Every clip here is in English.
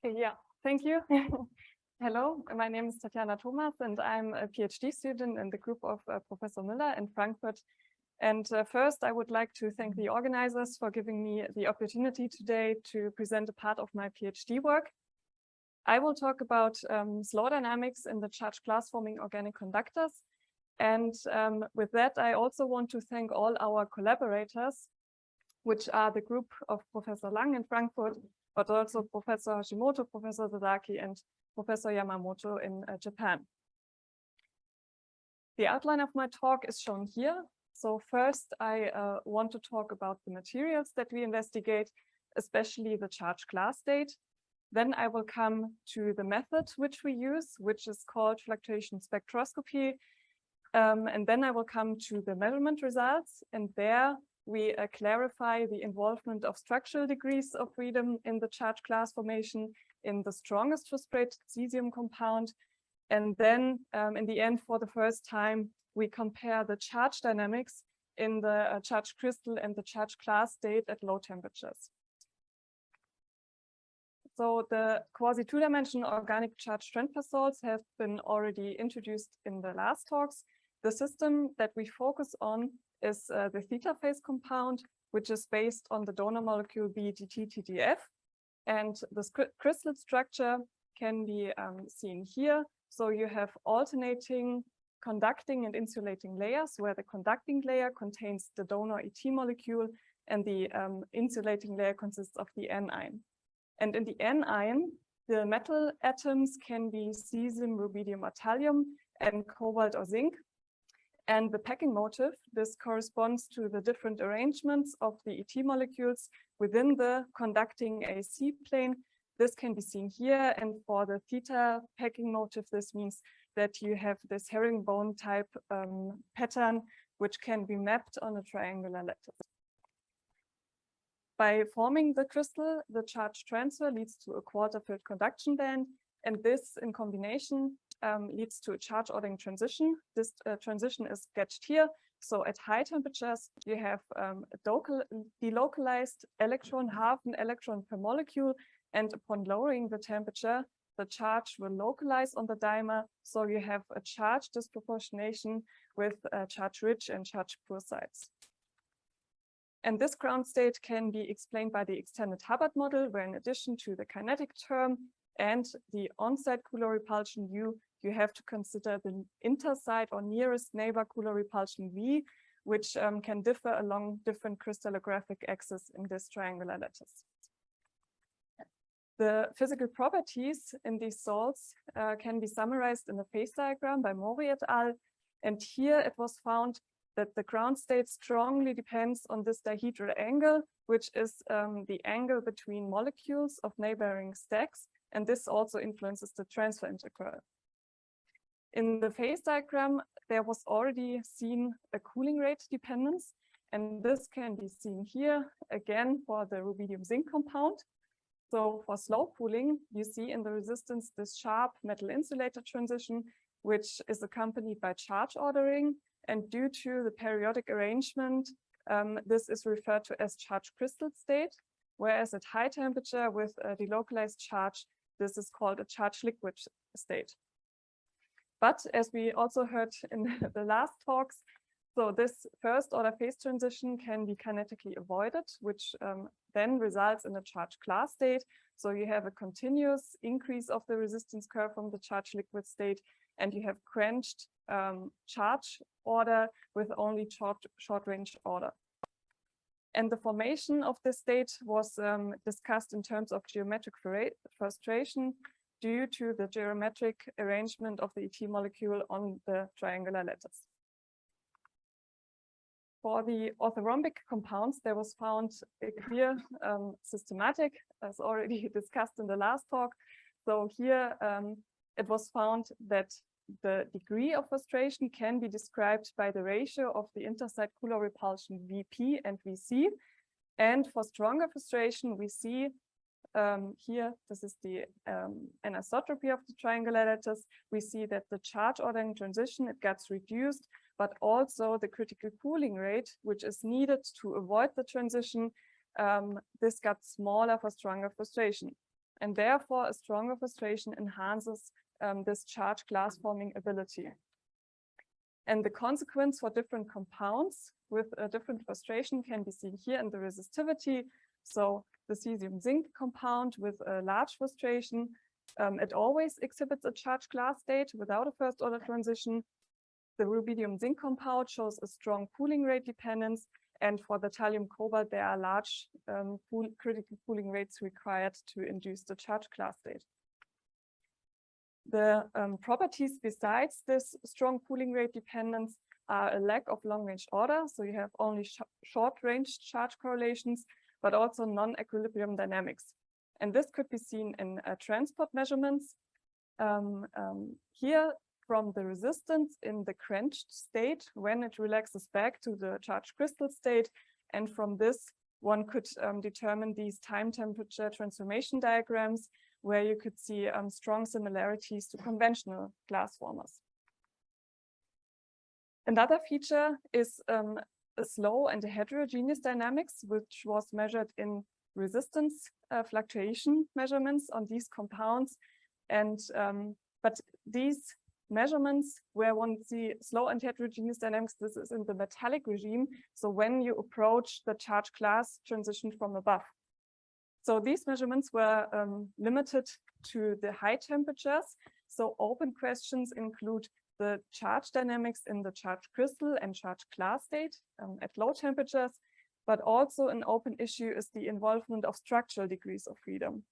Yeah, thank you. Hello, my name is Tatjana Thomas, and I'm a PhD student in the group of Professor Müller in Frankfurt. And first, I would like to thank the organizers for giving me the opportunity today to present a part of my PhD work. I will talk about slow dynamics in the charged glass-forming organic conductors. And with that, I also want to thank all our collaborators, which are the group of Professor Lang in Frankfurt, but also Professor Hashimoto, Professor Sasaki, and Professor Yamamoto in Japan. The outline of my talk is shown here. So first, I want to talk about the materials that we investigate, especially the charged glass state. Then I will come to the method which we use, which is called fluctuation spectroscopy. And then I will come to the measurement results, and there we clarify the involvement of structural degrees of freedom in the charged glass formation in the strongest phosphorated cesium compound. And then in the end, for the first time, we compare the charge dynamics in the charged crystal and the charged glass state at low temperatures. So the quasi-two-dimensional organic charge transfer salts have been already introduced in the last talks. The system that we focus on is the theta phase compound, which is based on the donor molecule BEDT-TTF. And the crystal structure can be seen here. So you have alternating conducting and insulating layers, where the conducting layer contains the donor ET molecule and the insulating layer consists of the anion. And in the anion, the metal atoms can be cesium, rubidium, or thallium, and cobalt or zinc. And the packing motif, this corresponds to the different arrangements of the ET molecules within the conducting AC plane. This can be seen here. And for the theta packing motif, this means that you have this herringbone type pattern, which can be mapped on a triangular lattice. By forming the crystal, the charge transfer leads to a quarter-filled conduction band, and this in combination leads to a charge ordering transition. This transition is sketched here. So at high temperatures, you have a delocalized electron, half an electron per molecule, and upon lowering the temperature, the charge will localize on the dimer, so you have a charge disproportionation with charge-rich and charge-poor sites. And this ground state can be explained by the extended Hubbard model, where in addition to the kinetic term and the on-site Coulomb repulsion U, you have to consider the intersite or nearest neighbor Coulomb repulsion V, which can differ along different crystallographic axes in this triangular lattice. The physical properties in these salts can be summarized in a phase diagram by Mori et al. And here it was found that the ground state strongly depends on this dihedral angle, which is the angle between molecules of neighboring stacks, and this also influences the transfer integral. In the phase diagram, there was already seen a cooling rate dependence, and this can be seen here again for the rubidium zinc compound. So for slow cooling, you see in the resistance this sharp metal insulator transition, which is accompanied by charge ordering. And due to the periodic arrangement, this is referred to as charged crystal state, whereas at high temperature with a delocalized charge, this is called a charged liquid state. But as we also heard in the last talks, so this first order phase transition can be kinetically avoided, which then results in a charged glass state. So you have a continuous increase of the resistance curve from the charged liquid state, and you have quenched charge order with only short range order. And the formation of this state was discussed in terms of geometric frustration due to the geometric arrangement of the ET molecule on the triangular lattice. For the orthorhombic compounds, there was found a clear systematic, as already discussed in the last talk. So here it was found that the degree of frustration can be described by the ratio of the intersite Coulomb repulsion Vp and Vc. And for stronger frustration, we see here, this is the anisotropy of the triangular lattice. We see that the charge ordering transition, it gets reduced, but also the critical cooling rate, which is needed to avoid the transition, this got smaller for stronger frustration. And therefore, a stronger frustration enhances this charge glass forming ability. And the consequence for different compounds with a different frustration can be seen here in the resistivity. So the cesium zinc compound with a large frustration, it always exhibits a charged glass state without a first order transition. The rubidium zinc compound shows a strong cooling rate dependence. And for the thallium cobalt, there are large critical cooling rates required to induce the charged glass state. The properties besides this strong cooling rate dependence are a lack of long-range order. So you have only short-range charge correlations, but also non-equilibrium dynamics. And this could be seen in transport measurements. Here, from the resistance in the quenched state when it relaxes back to the charged crystal state. And from this, one could determine these time temperature transformation diagrams where you could see strong similarities to conventional glass formers. Another feature is a slow and a heterogeneous dynamics, which was measured in resistance fluctuation measurements on these compounds. And but these measurements where one see slow and heterogeneous dynamics, this is in the metallic regime. So when you approach the charged glass transition from above. So these measurements were limited to the high temperatures. So open questions include the charge dynamics in the charged crystal and charged glass state at low temperatures, but also an open issue is the involvement of structural degrees of freedom.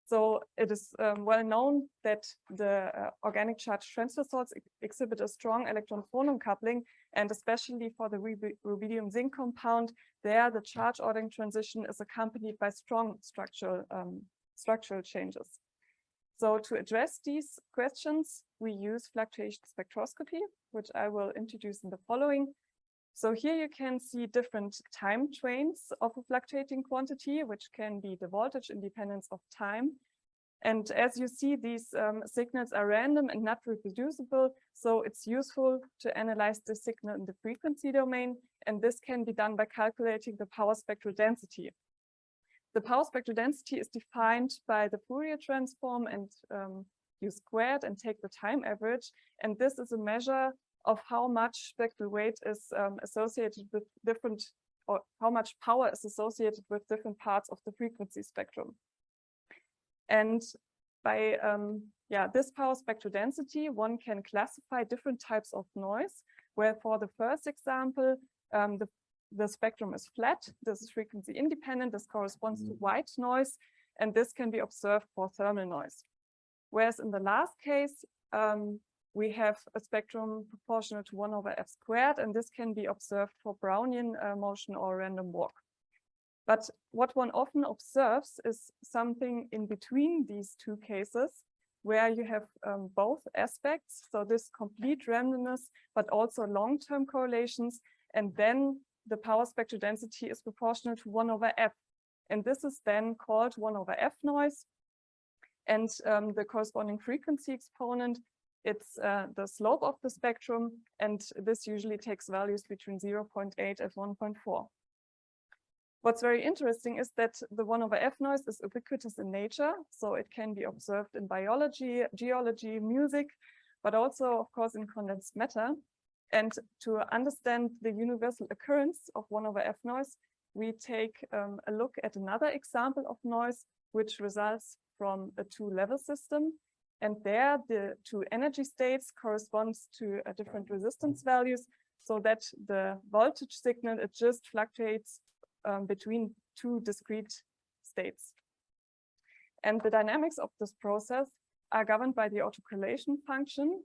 So it is well known that the organic charge transfer salts exhibit a strong electron-phonon coupling, and especially for the rubidium zinc compound, there the charge ordering transition is accompanied by strong structural changes. So to address these questions, we use fluctuation spectroscopy, which I will introduce in the following. So here you can see different time trains of a fluctuating quantity, which can be the voltage independence of time. And as you see, these signals are random and not reproducible. So it's useful to analyze the signal in the frequency domain. And this can be done by calculating the power spectral density. The power spectral density is defined by the Fourier transform, and you square it and take the time average. And this is a measure of how much spectral weight is associated with different, or how much power is associated with different parts of the frequency spectrum. And by this power spectral density, one can classify different types of noise, where for the first example, the spectrum is flat. This is frequency independent. This corresponds to white noise, and this can be observed for thermal noise. Whereas in the last case, we have a spectrum proportional to 1/f², and this can be observed for Brownian motion or random walk. But what one often observes is something in between these two cases, where you have both aspects, so this complete randomness, but also long-term correlations, and then the power spectral density is proportional to 1/f. And this is then called 1/f noise. And the corresponding frequency exponent, it's the slope of the spectrum, and this usually takes values between 0.8 and 1.4. What's very interesting is that the 1/f noise is ubiquitous in nature, so it can be observed in biology, geology, music, but also, of course, in condensed matter. And to understand the universal occurrence of 1/f noise, we take a look at another example of noise, which results from a two-level system. And there, the two energy states corresponds to different resistance values, so that the voltage signal, it just fluctuates between two discrete states. And the dynamics of this process are governed by the autocorrelation function.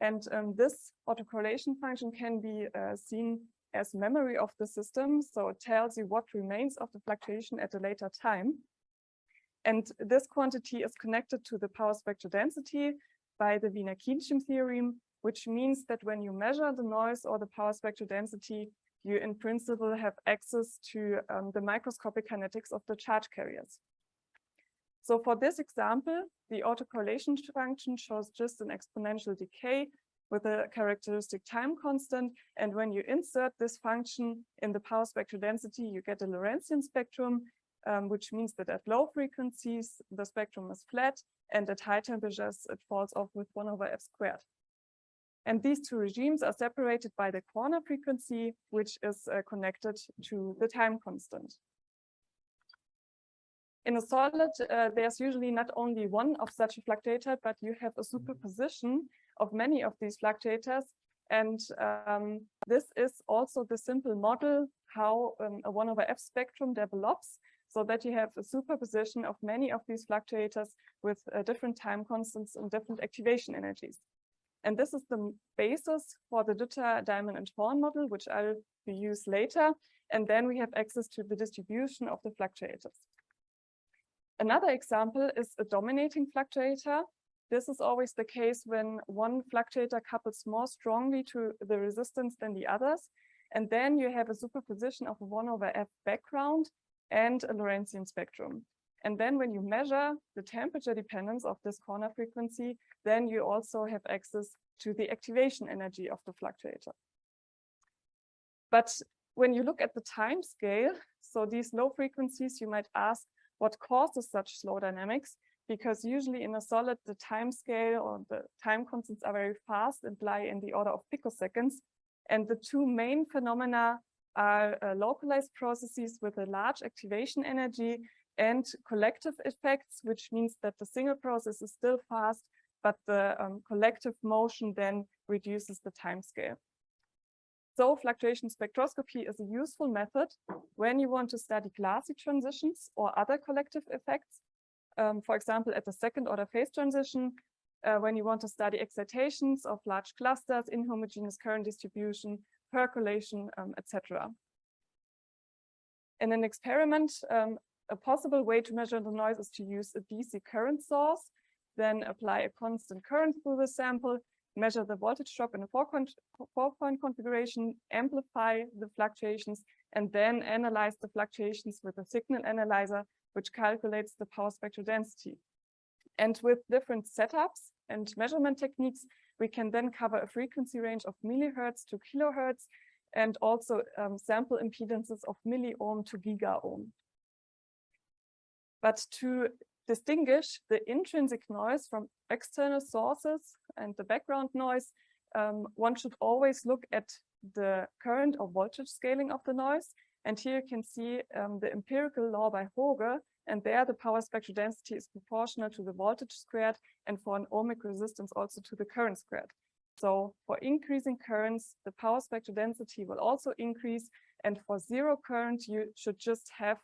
And this autocorrelation function can be seen as memory of the system. So it tells you what remains of the fluctuation at a later time. And this quantity is connected to the power spectral density by the Wiener-Keynesian theorem, which means that when you measure the noise or the power spectral density, you in principle have access to the microscopic kinetics of the charge carriers. So for this example, the autocorrelation function shows just an exponential decay with a characteristic time constant. And when you insert this function in the power spectral density, you get a Lorentzian spectrum which means that at low frequencies, the spectrum is flat, and at high temperatures, it falls off with 1/f squared. And these two regimes are separated by the corner frequency, which is connected to the time constant. In a solid, there's usually not only one of such a fluctuator, but you have a superposition of many of these fluctuators. And this is also the simple model how a 1/f spectrum develops, so that you have a superposition of many of these fluctuators with different time constants and different activation energies. And this is the basis for the Dutter, Diamond, and Horn model, which I'll use later. And then we have access to the distribution of the fluctuators. Another example is a dominating fluctuator. This is always the case when one fluctuator couples more strongly to the resistance than the others. And then you have a superposition of a 1/f background and a Lorentzian spectrum. And then when you measure the temperature dependence of this corner frequency, then you also have access to the activation energy of the fluctuator. But when you look at the time scale, so these low frequencies, you might ask what causes such slow dynamics, because usually in a solid, the time scale or the time constants are very fast and lie in the order of picoseconds. And the two main phenomena are localized processes with a large activation energy and collective effects, which means that the single process is still fast, but the collective motion then reduces the time scale. So fluctuation spectroscopy is a useful method when you want to study glassy transitions or other collective effects. For example, at the second order phase transition, when you want to study excitations of large clusters, inhomogeneous current distribution, percolation, etc. In an experiment, a possible way to measure the noise is to use a DC current source, then apply a constant current through the sample, measure the voltage drop in a four-point configuration, amplify the fluctuations, and then analyze the fluctuations with a signal analyzer, which calculates the power spectral density. And with different setups and measurement techniques, we can then cover a frequency range of millihertz to kilohertz, and also sample impedances of milliohm to gigaohm. But to distinguish the intrinsic noise from external sources and the background noise, one should always look at the current or voltage scaling of the noise. And here you can see the empirical law by Hoge, and there the power spectral density is proportional to the voltage squared, and for an ohmic resistance also to the current squared. So for increasing currents, the power spectral density will also increase, and for zero current, you should just have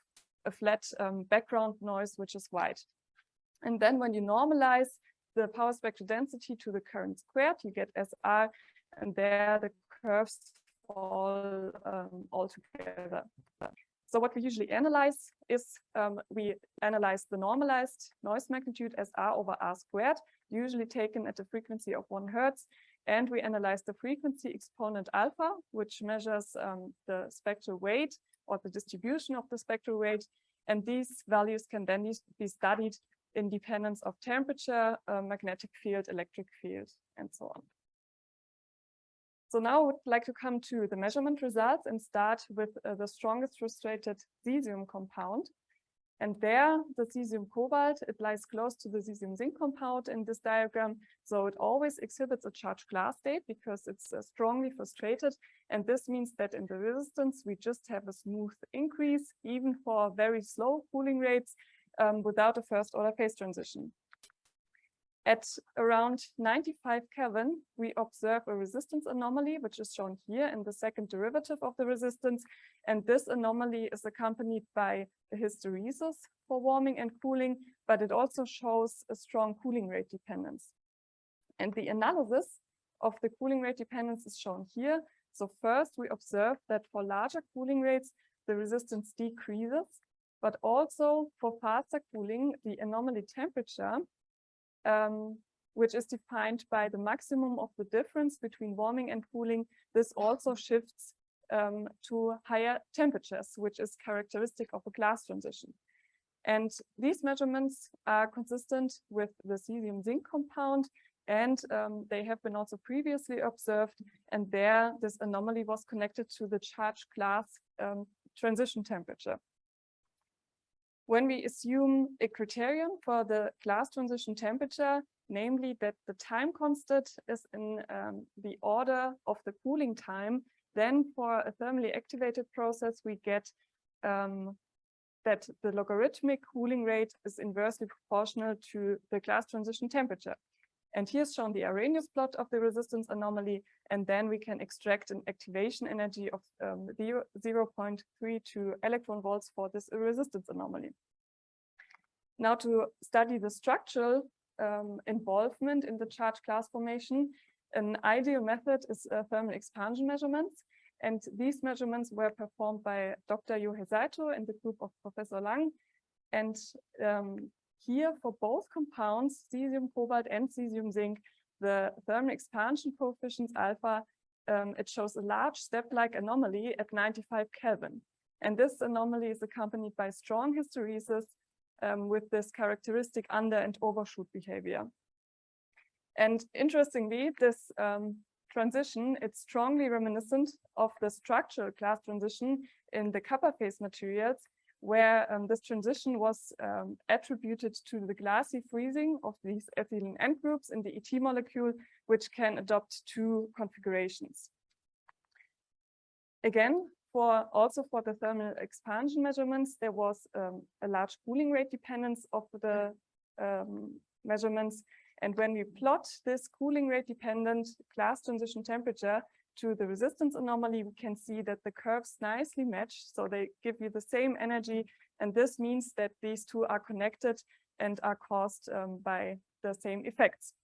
a flat background noise, which is white. And then when you normalize the power spectral density to the current squared, you get SR, and there the curves fall all together. So what we usually analyze is we analyze the normalized noise magnitude as R over R squared, usually taken at a frequency of 1 Hertz. And we analyze the frequency exponent alpha, which measures the spectral weight or the distribution of the spectral weight. And these values can then be studied in dependence of temperature, magnetic field, electric field, and so on. So now I would like to come to the measurement results and start with the strongest frustrated cesium compound. And there, the cesium cobalt, it lies close to the cesium zinc compound in this diagram. So it always exhibits a charged glass state because it's strongly frustrated. And this means that in the resistance, we just have a smooth increase, even for very slow cooling rates, without a first order phase transition. At around 95 Kelvin, we observe a resistance anomaly, which is shown here in the second derivative of the resistance. And this anomaly is accompanied by a hysteresis for warming and cooling, but it also shows a strong cooling rate dependence. And the analysis of the cooling rate dependence is shown here. So first, we observe that for larger cooling rates, the resistance decreases, but also for faster cooling, the anomaly temperature, which is defined by the maximum of the difference between warming and cooling, this also shifts to higher temperatures, which is characteristic of a glass transition. And these measurements are consistent with the cesium zinc compound, and they have been also previously observed, and there this anomaly was connected to the charged glass transition temperature. When we assume a criterion for the glass transition temperature, namely that the time constant is in the order of the cooling time, then for a thermally activated process, we get that the logarithmic cooling rate is inversely proportional to the glass transition temperature. And here's shown the Arrhenius plot of the resistance anomaly, and then we can extract an activation energy of 0.32 electron volts for this resistance anomaly. Now, to study the structural involvement in the charged glass formation, an ideal method is thermal expansion measurements. And these measurements were performed by Dr. Yohei Saito in the group of Professor Lang. And here, for both compounds, cesium cobalt and cesium zinc, the thermal expansion coefficients alpha, it shows a large step-like anomaly at 95 Kelvin. And this anomaly is accompanied by strong hysteresis with this characteristic under and overshoot behavior. And interestingly, this transition, it's strongly reminiscent of the structural glass transition in the copper phase materials, where this transition was attributed to the glassy freezing of these ethylene end groups in the ET molecule, which can adopt two configurations. Again, also for the thermal expansion measurements, there was a large cooling rate dependence of the measurements. And when we plot this cooling rate dependent glass transition temperature to the resistance anomaly, we can see that the curves nicely match. So they give you the same energy. And this means that these two are connected and are caused by the same effects.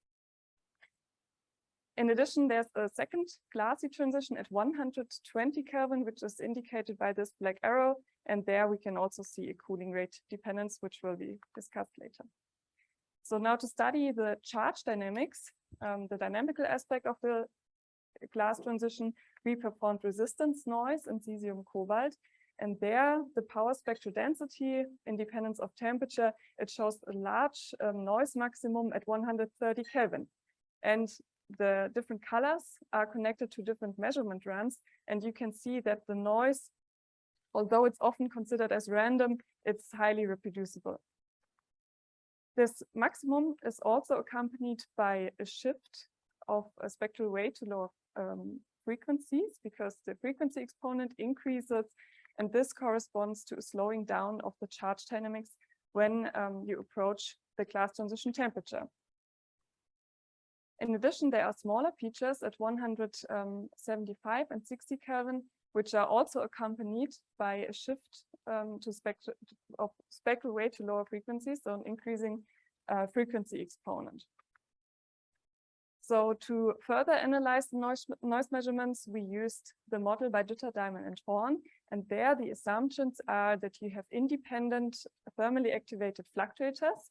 In addition, there's a second glassy transition at 120 Kelvin, which is indicated by this black arrow. And there we can also see a cooling rate dependence, which will be discussed later. So now to study the charge dynamics, the dynamical aspect of the glass transition, we performed resistance noise in cesium cobalt. And there, the power spectral density, independence of temperature, it shows a large noise maximum at 130 Kelvin. And the different colors are connected to different measurement runs. And you can see that the noise, although it's often considered as random, it's highly reproducible. This maximum is also accompanied by a shift of a spectral weight to lower frequencies, because the frequency exponent increases, and this corresponds to a slowing down of the charge dynamics when you approach the glass transition temperature. In addition, there are smaller features at 175 and 60 Kelvin, which are also accompanied by a shift to spectral weight to lower frequencies, so an increasing frequency exponent. So to further analyze the noise measurements, we used the model by Dütter, Diamond, and Horn. And there the assumptions are that you have independent thermally activated fluctuators,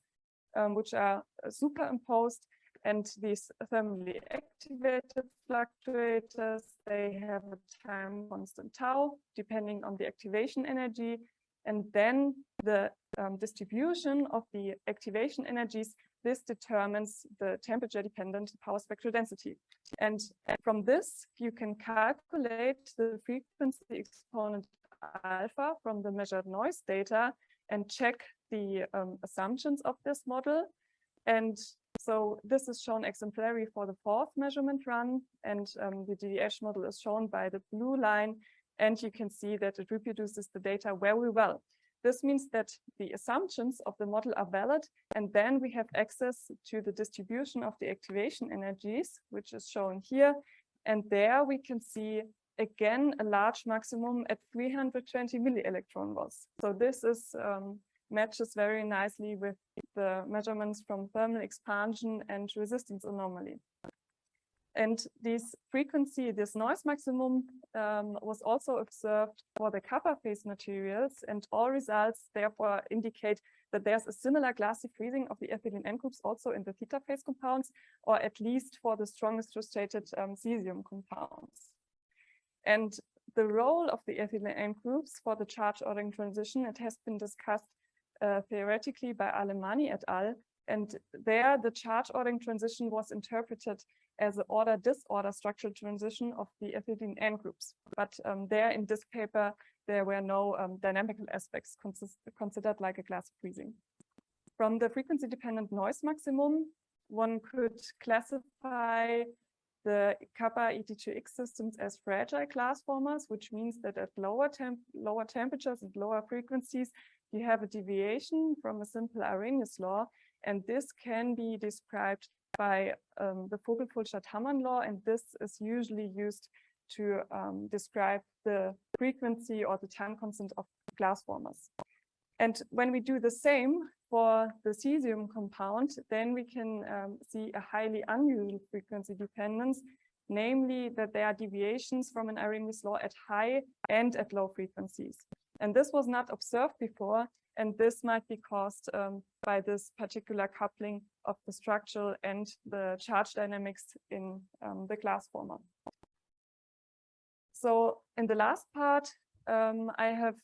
which are superimposed. And these thermally activated fluctuators, they have a time constant tau, depending on the activation energy. And then the distribution of the activation energies, this determines the temperature-dependent power spectral density. And from this, you can calculate the frequency exponent alpha from the measured noise data and check the assumptions of this model. And so this is shown exemplary for the fourth measurement run, and the GDH model is shown by the blue line, and you can see that it reproduces the data very well. This means that the assumptions of the model are valid, and then we have access to the distribution of the activation energies, which is shown here. And there we can see, again, a large maximum at 320 millielectron volts. So this is matches very nicely with the measurements from thermal expansion and resistance anomaly. And this noise maximum was also observed for the copper phase materials, and all results therefore indicate that there's a similar glassy freezing of the ethylene end groups also in the theta phase compounds, or at least for the strongest frustrated cesium compounds. And the role of the ethylene end groups for the charge ordering transition, it has been discussed theoretically by Alemani et al. And there, the charge ordering transition was interpreted as an order-disorder structural transition of the ethylene N groups. But there in this paper, there were no dynamical aspects considered like a glass freezing. From the frequency-dependent noise maximum, one could classify the kappa ET2X systems as fragile glass formers, which means that at lower temperatures and lower frequencies, you have a deviation from a simple Arrhenius law, and this can be described by the Vogel-Fulschaft-Hamann law, and this is usually used to describe the frequency or the time constant of glass formers. And when we do the same for the cesium compound, then we can see a highly unusual frequency dependence, namely that there are deviations from an Arrhenius law at high and at low frequencies. And this was not observed before, and this might be caused by this particular coupling of the structural and the charge dynamics in the glass former. So in the last part, I have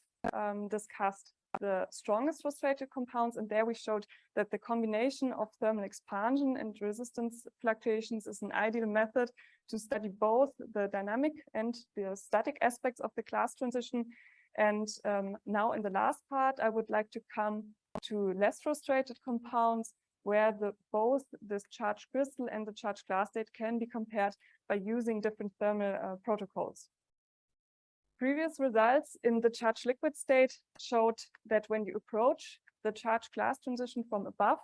discussed the strongest frustrated compounds, and there we showed that the combination of thermal expansion and resistance fluctuations is an ideal method to study both the dynamic and the static aspects of the glass transition. And now in the last part, I would like to come to less frustrated compounds where both this charged crystal and the charged glass state can be compared by using different thermal protocols. Previous results in the charged liquid state showed that when you approach the charged glass transition from above,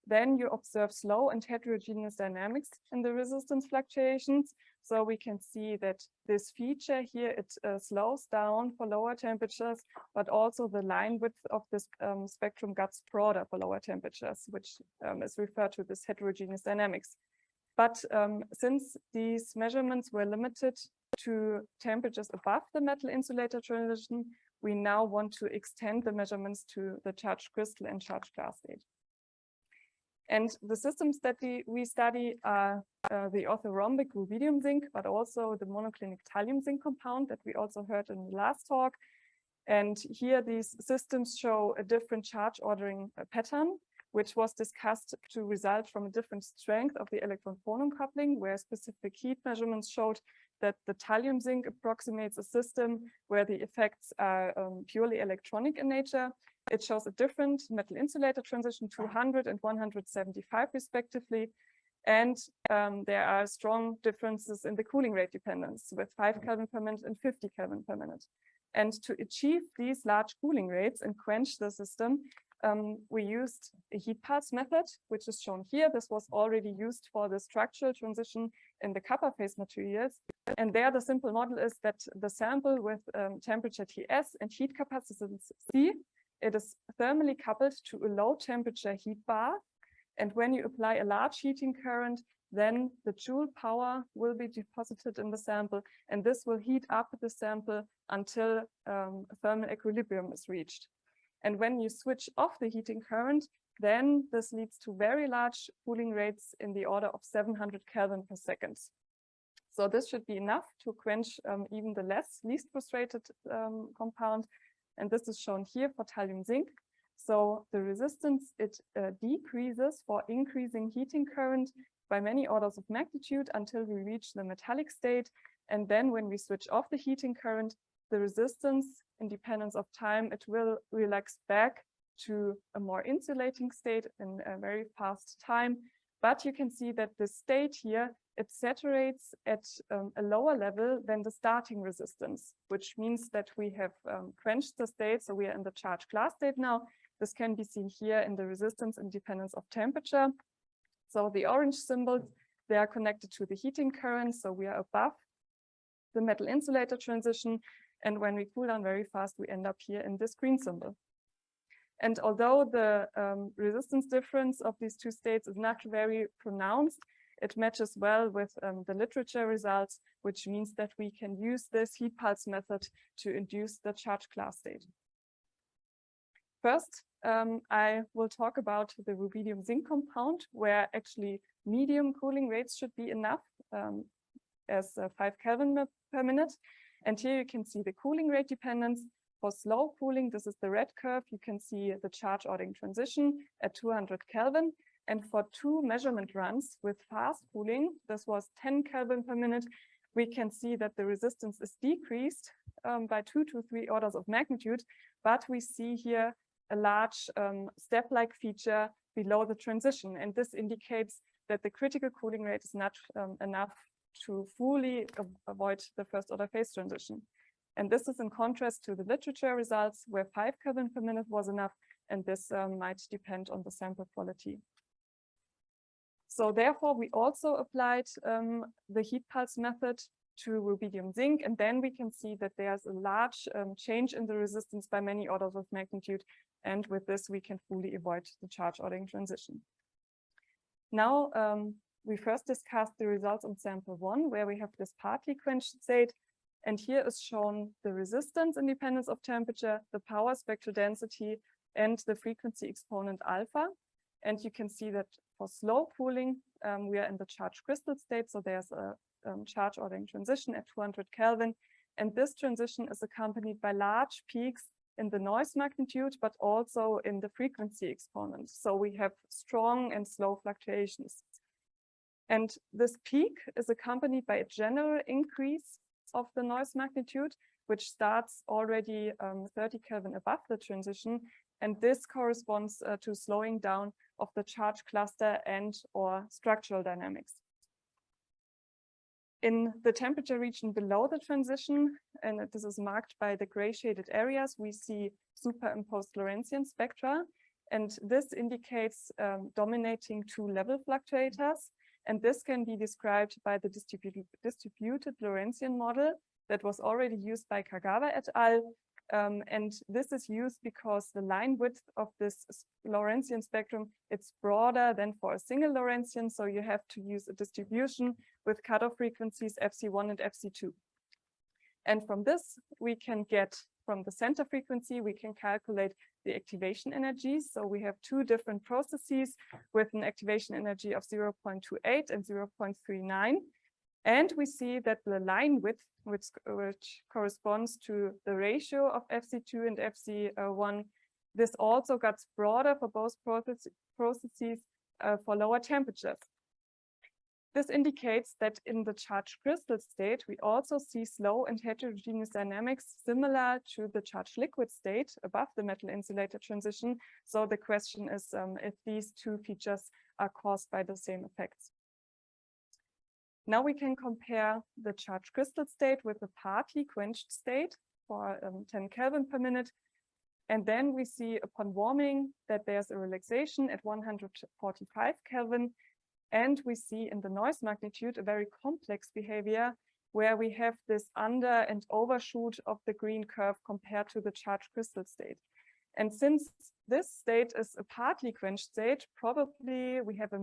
then you observe slow and heterogeneous dynamics in the resistance fluctuations. So we can see that this feature here, it slows down for lower temperatures, but also the line width of this spectrum gets broader for lower temperatures, which is referred to as heterogeneous dynamics. But since these measurements were limited to temperatures above the metal insulator transition, we now want to extend the measurements to the charged crystal and charged glass state. And the systems that we study are the orthorhombic rubidium zinc, but also the monoclinic thallium zinc compound that we also heard in the last talk. And here these systems show a different charge ordering pattern, which was discussed to result from a different strength of the electron-phonon coupling, where specific heat measurements showed that the thallium zinc approximates a system where the effects are purely electronic in nature. It shows a different metal insulator transition, 200 and 175 respectively. And there are strong differences in the cooling rate dependence with 5 Kelvin per minute and 50 Kelvin per minute. And to achieve these large cooling rates and quench the system, we used a heat pulse method, which is shown here. This was already used for the structural transition in the kappa phase materials. And there the simple model is that the sample with temperature Ts and heat capacitance C, it is thermally coupled to a low temperature heat bath. And when you apply a large heating current, then the joule power will be deposited in the sample, and this will heat up the sample until thermal equilibrium is reached. And when you switch off the heating current, then this leads to very large cooling rates in the order of 700 Kelvin per second. So this should be enough to quench even the least frustrated compound. And this is shown here for thallium zinc. So the resistance, it decreases for increasing heating current by many orders of magnitude until we reach the metallic state. And then when we switch off the heating current, the resistance, independence of time, it will relax back to a more insulating state in a very fast time. But you can see that the state here, it saturates at a lower level than the starting resistance, which means that we have quenched the state. So we are in the charged glass state now. This can be seen here in the resistance independence of temperature. So the orange symbols, they are connected to the heating current. So we are above the metal insulator transition. And when we cool down very fast, we end up here in this green symbol. And although the resistance difference of these two states is not very pronounced, it matches well with the literature results, which means that we can use this heat pulse method to induce the charged glass state. First, I will talk about the rubidium zinc compound, where actually medium cooling rates should be enough as 5 Kelvin per minute. And here you can see the cooling rate dependence. For slow cooling, this is the red curve. You can see the charge ordering transition at 200 Kelvin. And for 2 measurement runs with fast cooling, this was 10 Kelvin per minute, we can see that the resistance is decreased by 2 to 3 orders of magnitude, but we see here a large step-like feature below the transition. And this indicates that the critical cooling rate is not enough to fully avoid the first order phase transition. And this is in contrast to the literature results where 5 Kelvin per minute was enough, and this might depend on the sample quality. So therefore, we also applied the heat pulse method to rubidium zinc, and then we can see that there's a large change in the resistance by many orders of magnitude, and with this we can fully avoid the charge ordering transition. Now we first discussed the results on sample 1, where we have this partly quenched state, and here is shown the resistance independence of temperature, the power spectral density, and the frequency exponent alpha. And you can see that for slow cooling, we are in the charged crystal state, so there's a charge ordering transition at 200 Kelvin, and this transition is accompanied by large peaks in the noise magnitude, but also in the frequency exponent. So we have strong and slow fluctuations. And this peak is accompanied by a general increase of the noise magnitude, which starts already 30 Kelvin above the transition. And this corresponds to slowing down of the charge cluster and or structural dynamics. In the temperature region below the transition, and this is marked by the gray shaded areas, we see superimposed Lorentzian spectra. And this indicates dominating 2-level fluctuators. And this can be described by the distributed Lorentzian model that was already used by Kagawa et al. And this is used because the line width of this Lorentzian spectrum, it's broader than for a single Lorentzian, so you have to use a distribution with cutoff frequencies FC1 and FC2. And from this, we can get, from the center frequency, we can calculate the activation energies. So we have 2 different processes with an activation energy of 0.28 and 0.39. And we see that the line width, which corresponds to the ratio of FC2 and FC1, this also gets broader for both processes for lower temperatures. This indicates that in the charged crystal state, we also see slow and heterogeneous dynamics similar to the charged liquid state above the metal insulator transition. So the question is if these 2 features are caused by the same effects. Now we can compare the charged crystal state with the partly quenched state for 10 Kelvin per minute. And then we see upon warming that there's a relaxation at 145 Kelvin. And we see in the noise magnitude a very complex behavior where we have this under and overshoot of the green curve compared to the charged crystal state. And since this state is a partly quenched state, probably we have a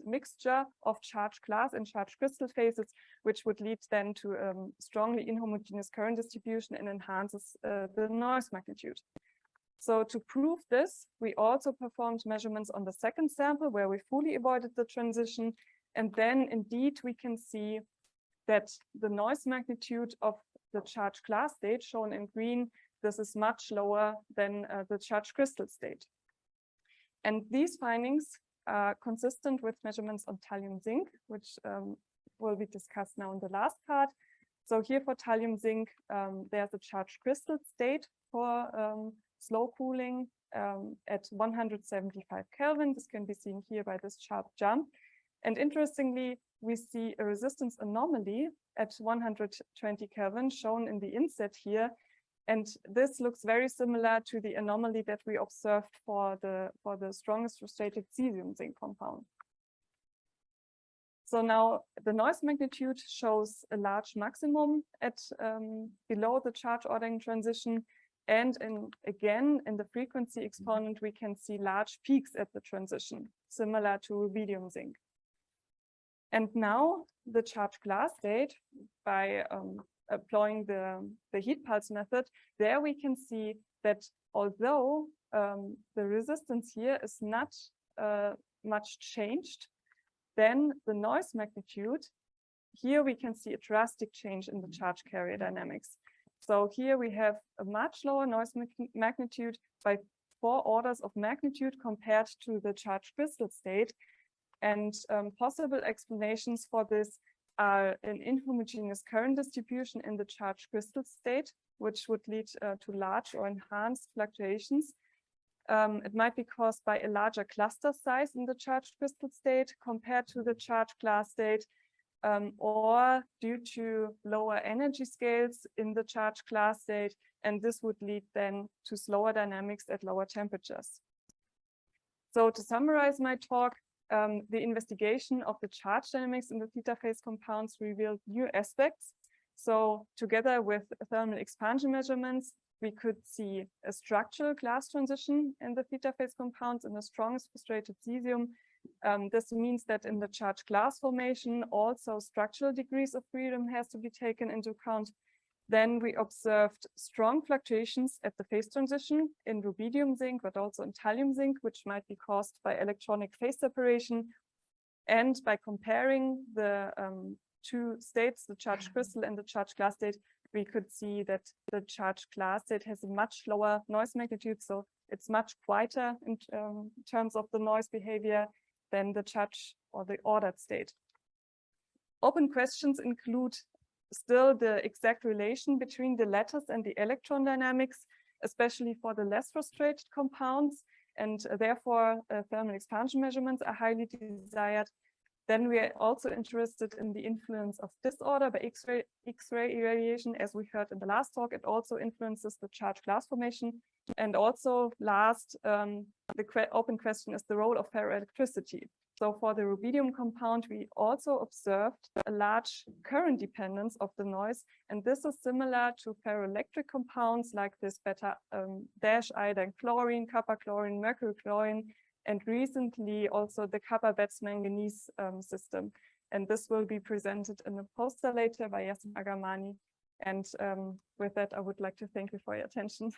mixture of charged glass and charged crystal phases, which would lead then to a strongly inhomogeneous current distribution and enhances the noise magnitude. So to prove this, we also performed measurements on the second sample where we fully avoided the transition. And then indeed we can see that the noise magnitude of the charged glass state shown in green, this is much lower than the charged crystal state. And these findings are consistent with measurements on thallium zinc, which will be discussed now in the last part. So here for thallium zinc, there's a charged crystal state for slow cooling at 175 Kelvin. This can be seen here by this sharp jump. And interestingly, we see a resistance anomaly at 120 Kelvin shown in the inset here. And this looks very similar to the anomaly that we observed for the strongest frustrated cesium zinc compound. So now the noise magnitude shows a large maximum at below the charge ordering transition. And again, in the frequency exponent, we can see large peaks at the transition, similar to rubidium zinc. And now the charged glass state, by applying the heat pulse method, there we can see that although the resistance here is not much changed, then the noise magnitude, here we can see a drastic change in the charge carrier dynamics. So here we have a much lower noise magnitude by 4 orders of magnitude compared to the charged crystal state. And possible explanations for this are an inhomogeneous current distribution in the charged crystal state, which would lead to large or enhanced fluctuations. It might be caused by a larger cluster size in the charged crystal state compared to the charged glass state, or due to lower energy scales in the charged glass state, and this would lead then to slower dynamics at lower temperatures. So to summarize my talk, the investigation of the charge dynamics in the theta phase compounds revealed new aspects. So together with thermal expansion measurements, we could see a structural glass transition in the theta phase compounds in the strongest frustrated cesium. This means that in the charged glass formation, also structural degrees of freedom has to be taken into account. Then we observed strong fluctuations at the phase transition in rubidium zinc, but also in thallium zinc, which might be caused by electronic phase separation. And by comparing the two states, the charged crystal and the charged glass state, we could see that the charged glass state has a much lower noise magnitude, so it's much quieter in terms of the noise behavior than the charged or the ordered state. Open questions include still the exact relation between the lattice and the electron dynamics, especially for the less frustrated compounds, and therefore thermal expansion measurements are highly desired. Then we are also interested in the influence of disorder by X-ray irradiation. As we heard in the last talk, it also influences the charged glass formation. And also last, the open question is the role of ferroelectricity. So for the rubidium compound, we also observed a large current dependence of the noise. And this is similar to ferroelectric compounds like this beta dash iodine chlorine, copper chlorine, mercury chlorine, and recently also the copper Betz manganese system. And this will be presented in a poster later by Yasin Agamani. And with that, I would like to thank you for your attention.